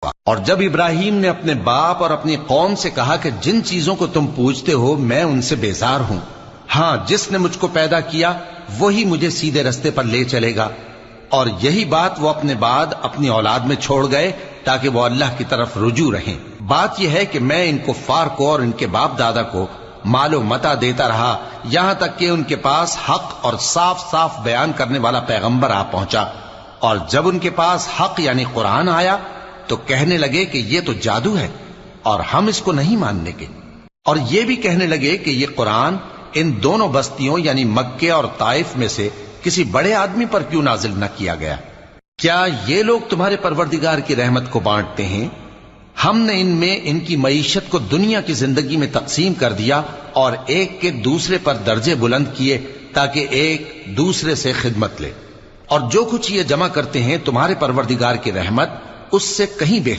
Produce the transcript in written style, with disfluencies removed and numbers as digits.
ہوگا۔ اور جب ابراہیم نے اپنے باپ اور اپنی قوم سے کہا کہ جن چیزوں کو تم پوجتے ہو میں ان سے بیزار ہوں، ہاں جس نے مجھ کو پیدا کیا وہی مجھے سیدھے رستے پر لے چلے گا، اور یہی بات وہ اپنے بعد اپنی اولاد میں چھوڑ گئے تاکہ وہ اللہ کی طرف رجوع رہیں۔ بات یہ ہے کہ میں ان کفار کو اور ان کے باپ دادا کو مال و متاع دیتا رہا یہاں تک کہ ان کے پاس حق اور صاف صاف بیان کرنے والا پیغمبر آ پہنچا، اور جب ان کے پاس حق یعنی قرآن آیا تو کہنے لگے کہ یہ تو جادو ہے اور ہم اس کو نہیں ماننے کے، اور یہ بھی کہنے لگے کہ یہ قرآن ان دونوں بستیوں یعنی مکے اور طائف میں سے کسی بڑے آدمی پر کیوں نازل نہ کیا گیا؟ کیا یہ لوگ تمہارے پروردگار کی رحمت کو بانٹتے ہیں؟ ہم نے ان میں ان کی معیشت کو دنیا کی زندگی میں تقسیم کر دیا اور ایک کے دوسرے پر درجے بلند کیے تاکہ ایک دوسرے سے خدمت لے، اور جو کچھ یہ جمع کرتے ہیں تمہارے پروردگار کی رحمت اس سے کہیں بہتر